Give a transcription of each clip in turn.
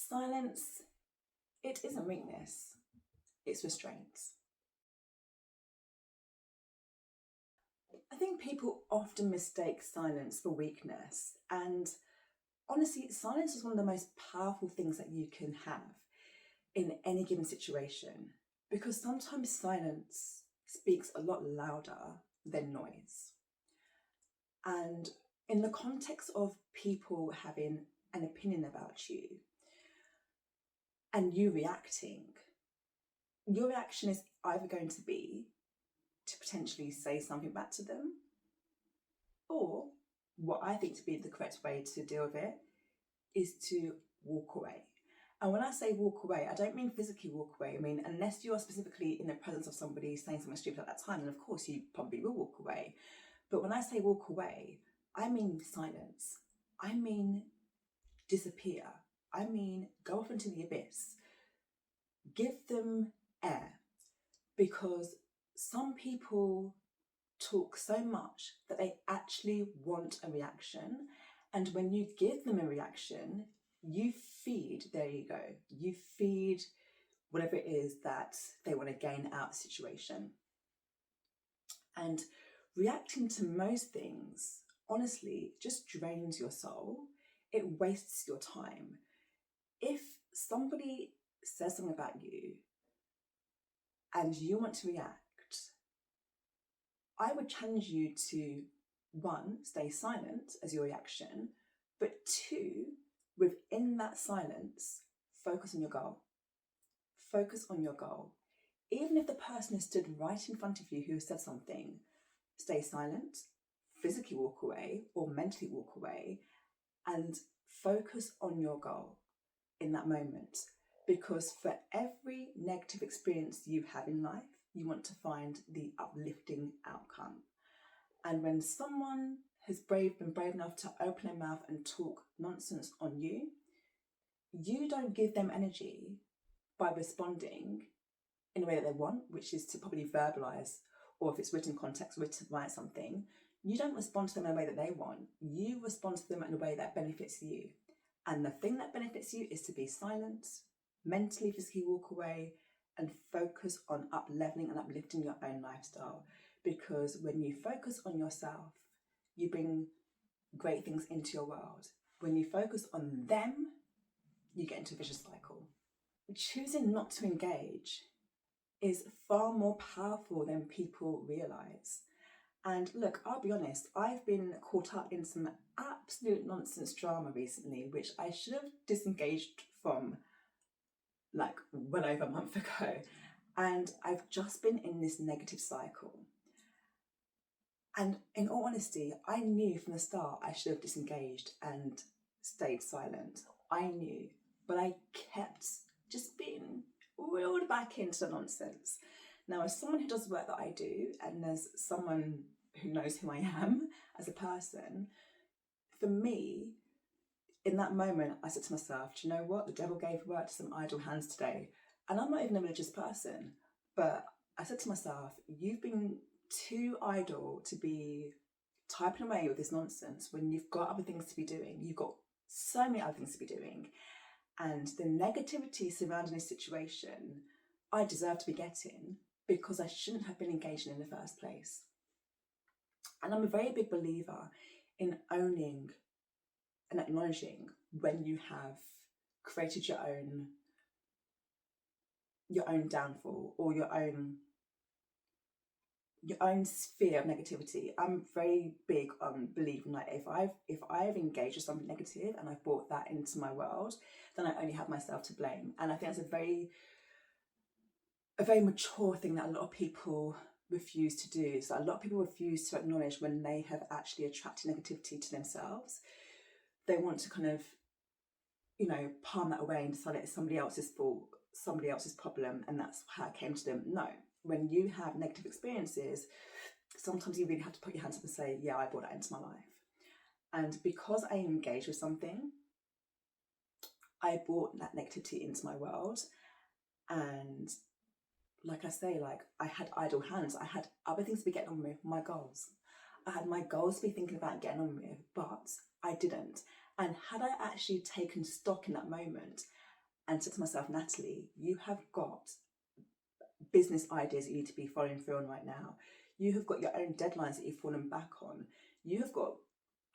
Silence, it isn't weakness, it's restraint. I think people often mistake silence for weakness, and honestly, silence is one of the most powerful things that you can have in any given situation, because sometimes silence speaks a lot louder than noise. And in the context of people having an opinion about you and you reacting, your reaction is either going to be to potentially say something back to them, or what I think to be the correct way to deal with it is to walk away. And when I say walk away, I don't mean physically walk away. I mean, unless you are specifically in the presence of somebody saying something stupid at that time, then of course you probably will walk away. But when I say walk away, I mean silence. I mean disappear. I mean go off into the abyss. Give them air. Because some people talk so much that they actually want a reaction. And when you give them a reaction, you feed, there you go, you feed whatever it is that they want to gain out of the situation. And reacting to most things, honestly, just drains your soul. It wastes your time. If somebody says something about you and you want to react, I would challenge you to, one, stay silent as your reaction, but two, within that silence, focus on your goal. Focus on your goal. Even if the person has stood right in front of you who has said something, stay silent, physically walk away or mentally walk away, and focus on your goal in that moment. Because for every negative experience you have in life, you want to find the uplifting outcome. And when someone has been brave enough to open their mouth and talk nonsense on you, you don't give them energy by responding in a way that they want, which is to probably verbalize, or if it's written context, write something. You don't respond to them in a way that they want. You respond to them in a way that benefits you. And the thing that benefits you is to be silent, mentally, physically walk away, and focus on up-leveling and uplifting your own lifestyle. Because when you focus on yourself, you bring great things into your world. When you focus on them, you get into a vicious cycle. Choosing not to engage is far more powerful than people realise. And look, I'll be honest, I've been caught up in some absolute nonsense drama recently, which I should have disengaged from like well over a month ago. And I've just been in this negative cycle. And in all honesty, I knew from the start I should have disengaged and stayed silent. I knew, but I kept just being reeled back into the nonsense. Now, as someone who does the work that I do, and as someone who knows who I am as a person, for me, in that moment, I said to myself, do you know what? The devil gave work to some idle hands today. And I'm not even a religious person, but I said to myself, you've been too idle to be typing away with this nonsense when you've got other things to be doing. You've got so many other things to be doing. And the negativity surrounding this situation, I deserve to be getting because I shouldn't have been engaging in the first place. And I'm a very big believer in owning and acknowledging when you have created your own downfall or your own sphere of negativity. I'm very big on believing that if I've engaged with something negative and I've brought that into my world, then I only have myself to blame. And I think that's a very mature thing that a lot of people refuse to do. So a lot of people refuse to acknowledge when they have actually attracted negativity to themselves. They want to kind of, palm that away and decide it's somebody else's fault, somebody else's problem, and that's how it came to them. No. When you have negative experiences, sometimes you really have to put your hands up and say, yeah, I brought that into my life. And because I engaged with something, I brought that negativity into my world. And like I say, I had idle hands. I had other things to be getting on with, my goals. I had my goals to be thinking about getting on with, but I didn't. And had I actually taken stock in that moment and said to myself, Natalie, you have got business ideas that you need to be following through on right now. You have got your own deadlines that you've fallen back on. You have got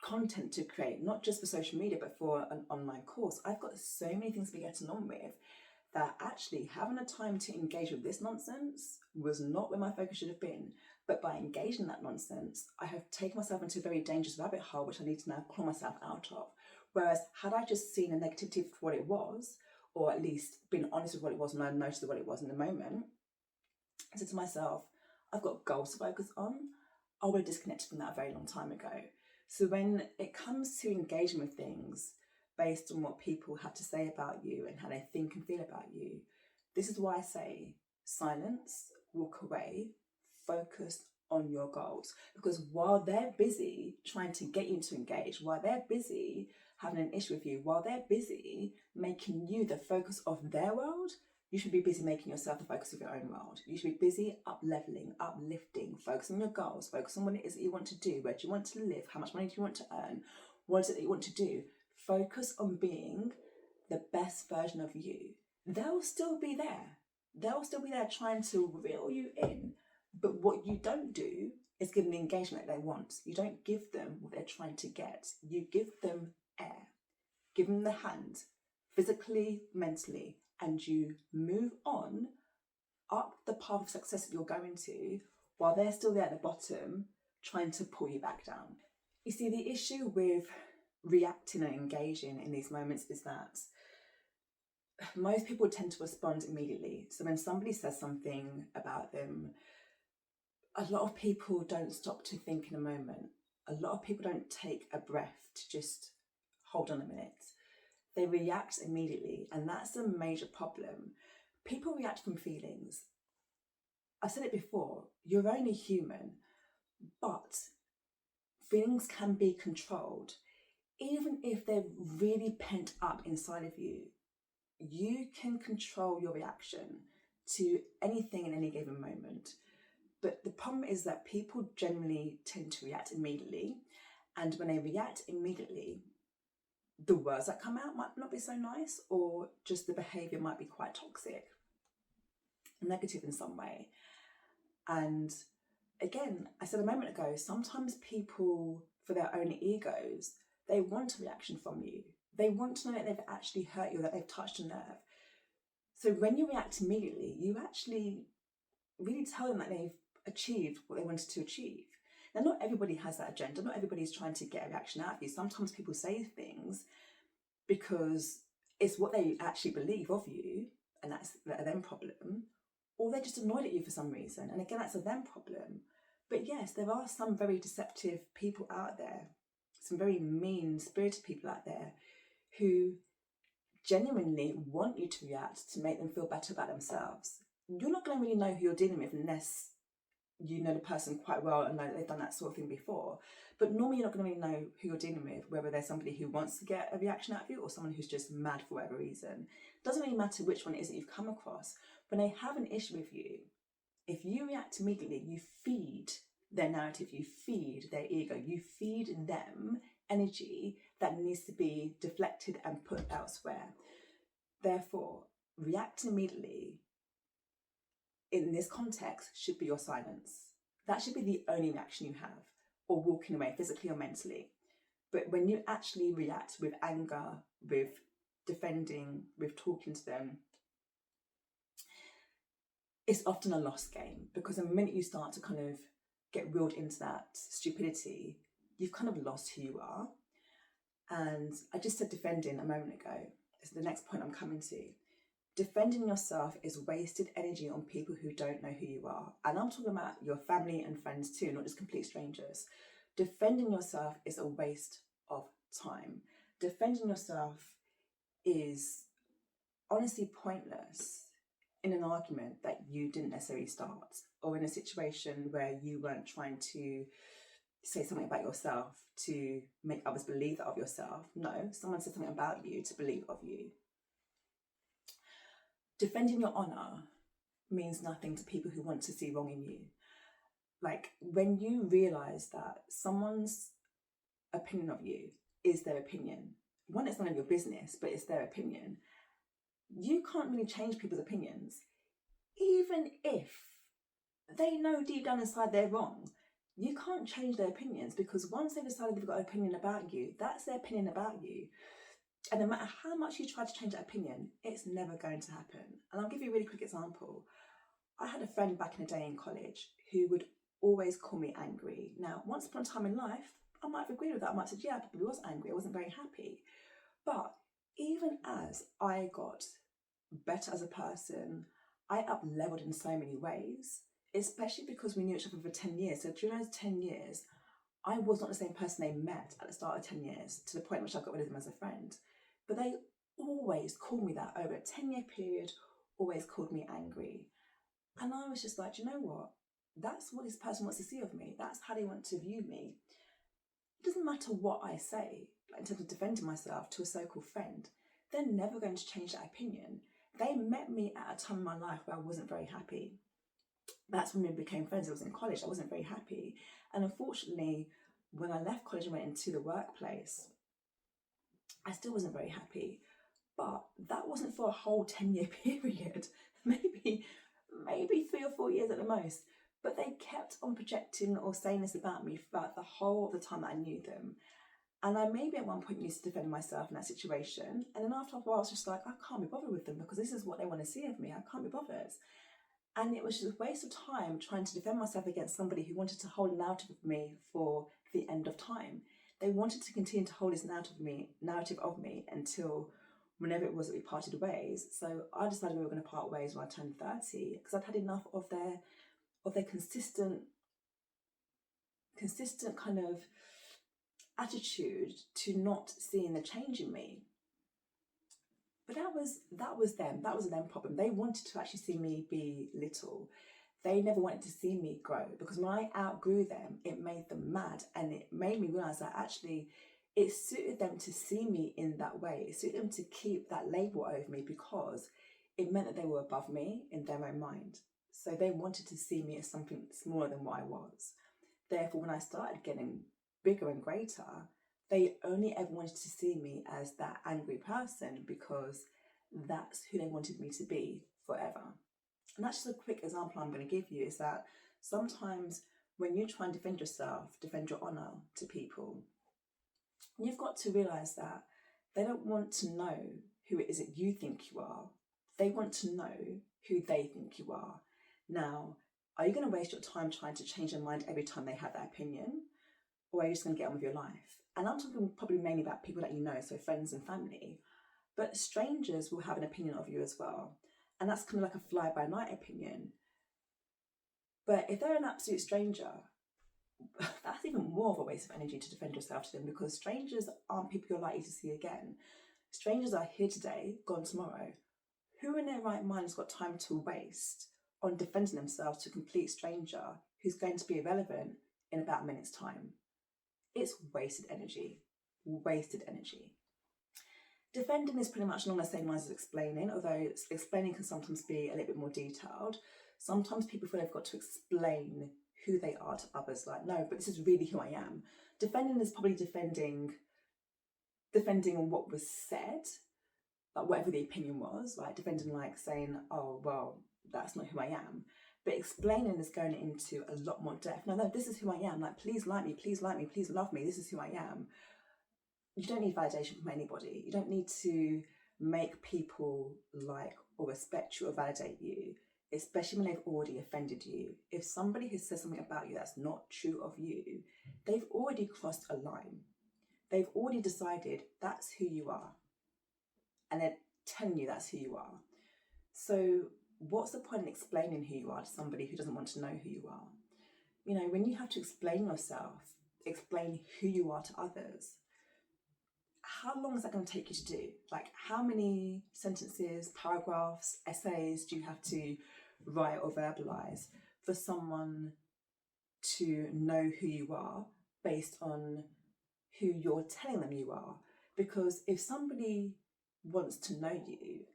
content to create, not just for social media, but for an online course. I've got so many things to be getting on with that actually having a time to engage with this nonsense was not where my focus should have been. But by engaging in that nonsense, I have taken myself into a very dangerous rabbit hole, which I need to now claw myself out of. Whereas had I just seen the negativity for what it was, or at least been honest with what it was and I noticed what it was in the moment, I said to myself, I've got goals to focus on. I would have disconnected from that a very long time ago. So when it comes to engaging with things based on what people have to say about you and how they think and feel about you, this is why I say silence, walk away, focus on your goals. Because while they're busy trying to get you to engage, while they're busy having an issue with you, while they're busy making you the focus of their world, you should be busy making yourself the focus of your own world. You should be busy up-leveling, uplifting, focus on your goals, focus on what it is that you want to do, where do you want to live, how much money do you want to earn, what is it that you want to do. Focus on being the best version of you. They'll still be there. They'll still be there trying to reel you in. But what you don't do is give them the engagement that they want. You don't give them what they're trying to get. You give them air. Give them the hand, physically, mentally, and you move on up the path of success that you're going to while they're still there at the bottom trying to pull you back down. You see, the issue with reacting and engaging in these moments is that most people tend to respond immediately. So when somebody says something about them, a lot of people don't stop to think in a moment. A lot of people don't take a breath to just hold on a minute. They react immediately, and that's a major problem. People react from feelings. I said it before, you're only human, but feelings can be controlled. Even if they're really pent up inside of you, you can control your reaction to anything in any given moment. But the problem is that people generally tend to react immediately, and when they react immediately, the words that come out might not be so nice, or just the behaviour might be quite toxic, negative in some way. And again, I said a moment ago, sometimes people, for their own egos, they want a reaction from you. They want to know that they've actually hurt you, that they've touched a nerve. So when you react immediately, you actually really tell them that they've achieved what they wanted to achieve. Now, not everybody has that agenda. Not everybody's trying to get a reaction out of you. Sometimes people say things because it's what they actually believe of you, and that's a them problem, or they're just annoyed at you for some reason. And again, that's a them problem. But yes, there are some very deceptive people out there, some very mean-spirited people out there who genuinely want you to react to make them feel better about themselves. You're not going to really know who you're dealing with unless you know the person quite well and know that they've done that sort of thing before. But normally you're not going to really know who you're dealing with, whether there's somebody who wants to get a reaction out of you or someone who's just mad for whatever reason. It doesn't really matter which one it is that you've come across. When they have an issue with you, if you react immediately, you feed their narrative, you feed their ego, you feed them energy that needs to be deflected and put elsewhere. Therefore, reacting immediately in this context should be your silence. That should be the only reaction you have, or walking away physically or mentally. But when you actually react with anger, with defending, with talking to them, it's often a lost game, because the minute you start to kind of get reeled into that stupidity, you've kind of lost who you are. And I just said defending a moment ago. It's the next point I'm coming to. Defending yourself is wasted energy on people who don't know who you are. And I'm talking about your family and friends too, not just complete strangers. Defending yourself is a waste of time. Defending yourself is honestly pointless in an argument that you didn't necessarily start, or in a situation where you weren't trying to say something about yourself to make others believe that of yourself. No, someone said something about you to believe of you. Defending your honour means nothing to people who want to see wrong in you. Like, when you realise that someone's opinion of you is their opinion, one, it's none of your business, but it's their opinion, you can't really change people's opinions. Even if they know deep down inside they're wrong, you can't change their opinions, because once they've decided they've got an opinion about you, that's their opinion about you. And no matter how much you try to change that opinion, it's never going to happen. And I'll give you a really quick example. I had a friend back in the day in college who would always call me angry. Now, once upon a time in life, I might have agreed with that. I might have said, yeah, I probably was angry. I wasn't very happy. But even as I got better as a person, I up-leveled in so many ways, especially because we knew each other for 10 years. So during those 10 years, I was not the same person they met at the start of 10 years, to the point in which I got rid of them as a friend. But they always called me that over a 10-year period, always called me angry. And I was just like, do you know what? That's what this person wants to see of me. That's how they want to view me. It doesn't matter what I say, like in terms of defending myself to a so-called friend. They're never going to change that opinion. They met me at a time in my life where I wasn't very happy. That's when we became friends. I was in college. I wasn't very happy. And unfortunately, when I left college and went into the workplace, I still wasn't very happy. But that wasn't for a whole 10-year period. Maybe 3 or 4 years at the most. But they kept on projecting or saying this about me throughout the whole of the time that I knew them. And I maybe at one point used to defend myself in that situation. And then after a while, I was just like, I can't be bothered with them, because this is what they want to see of me. I can't be bothered. And it was just a waste of time trying to defend myself against somebody who wanted to hold a narrative of me for the end of time. They wanted to continue to hold this narrative of me until whenever it was that we parted ways. So I decided we were going to part ways when I turned 30, because I'd had enough of their consistent kind of attitude to not seeing the change in me. But that was them. That was them problem. They wanted to actually see me be little. They never wanted to see me grow, because when I outgrew them, it made them mad, and it made me realize that actually it suited them to see me in that way. It suited them to keep that label over me, because it meant that they were above me in their own mind. So they wanted to see me as something smaller than what I was. Therefore, when I started getting bigger and greater, they only ever wanted to see me as that angry person, because that's who they wanted me to be forever. And that's just a quick example I'm going to give you, is that sometimes when you try and defend yourself, defend your honour to people, you've got to realise that they don't want to know who it is that you think you are. They want to know who they think you are. Now, are you going to waste your time trying to change their mind every time they have that opinion? Or are you just going to get on with your life? And I'm talking probably mainly about people that you know, so friends and family. But strangers will have an opinion of you as well. And that's kind of like a fly-by-night opinion. But if they're an absolute stranger, that's even more of a waste of energy to defend yourself to them, because strangers aren't people you're likely to see again. Strangers are here today, gone tomorrow. Who in their right mind has got time to waste on defending themselves to a complete stranger who's going to be irrelevant in about a minute's time? It's wasted energy. Wasted energy. Defending is pretty much along the same lines as explaining, although explaining can sometimes be a little bit more detailed. Sometimes people feel they've got to explain who they are to others, like, no, but this is really who I am. Defending is probably defending on what was said, like whatever the opinion was, like defending like saying, oh, well, that's not who I am. But explaining is going into a lot more depth. No, this is who I am. Like, please like me, please love me. This is who I am. You don't need validation from anybody. You don't need to make people like or respect you or validate you, especially when they've already offended you. If somebody has said something about you that's not true of you, they've already crossed a line. They've already decided that's who you are. And they're telling you that's who you are. So what's the point in explaining who you are to somebody who doesn't want to know who you are? You know, when you have to explain yourself, explain who you are to others, how long is that going to take you to do? Like, how many sentences, paragraphs, essays do you have to write or verbalize for someone to know who you are based on who you're telling them you are? Because if somebody wants to know you,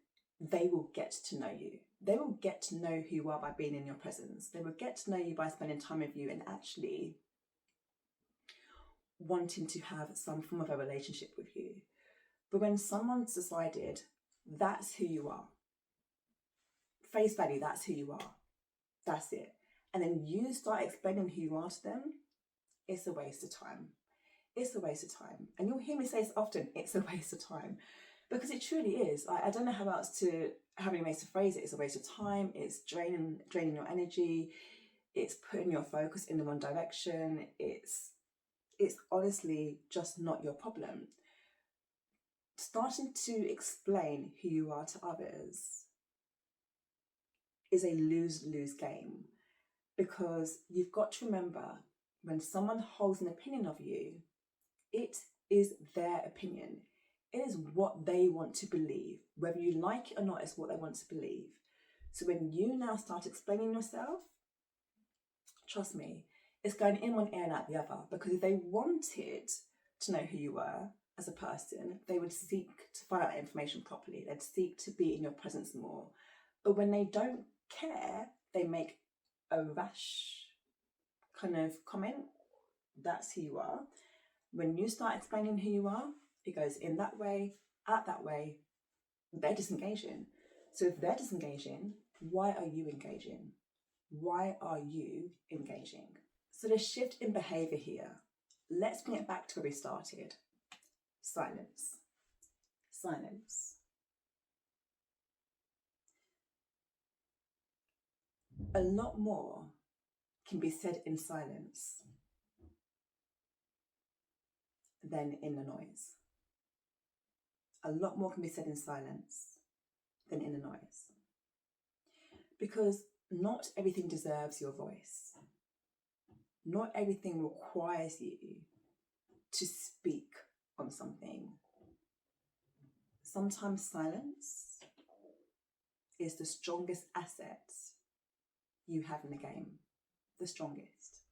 they will get to know you. They will get to know who you are by being in your presence. They will get to know you by spending time with you and actually wanting to have some form of a relationship with you. But when someone's decided, That's who you are. Face value, that's who you are. That's it. And then you start explaining who you are to them, it's a waste of time. It's a waste of time. And you'll hear me say this often, it's a waste of time. Because it truly is. I don't know how many ways to phrase it. It's a waste of time, it's draining your energy, it's putting your focus in the wrong direction, it's honestly just not your problem. Starting to explain who you are to others is a lose-lose game, because you've got to remember, when someone holds an opinion of you, it is their opinion. It is what they want to believe. Whether you like it or not, it's what they want to believe. So when you now start explaining yourself, trust me, it's going in one ear and out the other. Because if they wanted to know who you were as a person, they would seek to find out that information properly. They'd seek to be in your presence more. But when they don't care, they make a rash kind of comment. That's who you are. When you start explaining who you are, it goes in that way, out that way. They're disengaging. So if they're disengaging, why are you engaging? Why are you engaging? So the shift in behavior here, let's bring it back to where we started. Silence. Silence. A lot more can be said in silence than in the noise. A lot more can be said in silence than in the noise. Because not everything deserves your voice. Not everything requires you to speak on something. Sometimes silence is the strongest asset you have in the game. The strongest.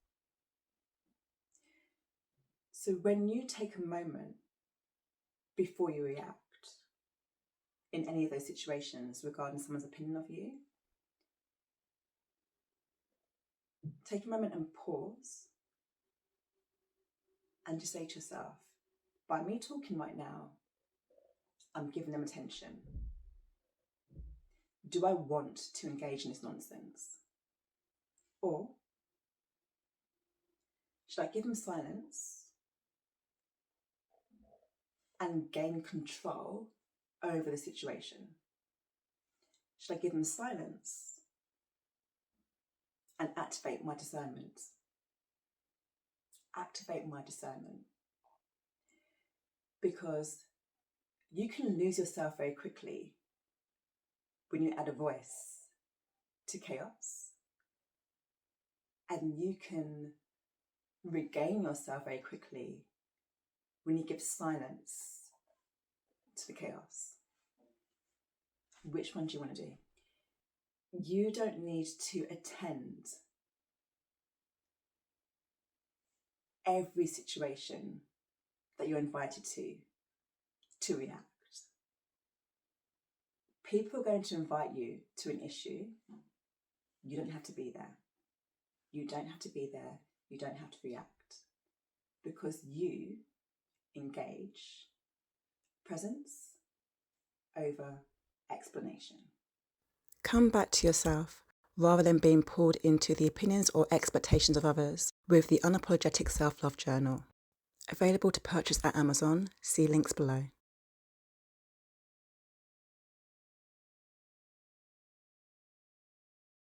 So when you take a moment before you react in any of those situations regarding someone's opinion of you, take a moment and pause and just say to yourself, by me talking right now, I'm giving them attention. Do I want to engage in this nonsense? Or should I give them silence and gain control over the situation? Should I give them silence and activate my discernment? Activate my discernment. Because you can lose yourself very quickly when you add a voice to chaos. And you can regain yourself very quickly when you give silence to the chaos. Which one do you want to do? You don't need to attend every situation that you're invited to react. People are going to invite you to an issue. You don't have to be there. You don't have to be there. You don't have to react. Because you engage presence over explanation. Come back to yourself rather than being pulled into the opinions or expectations of others with the Unapologetic Self-Love Journal. Available to purchase at Amazon. See links below.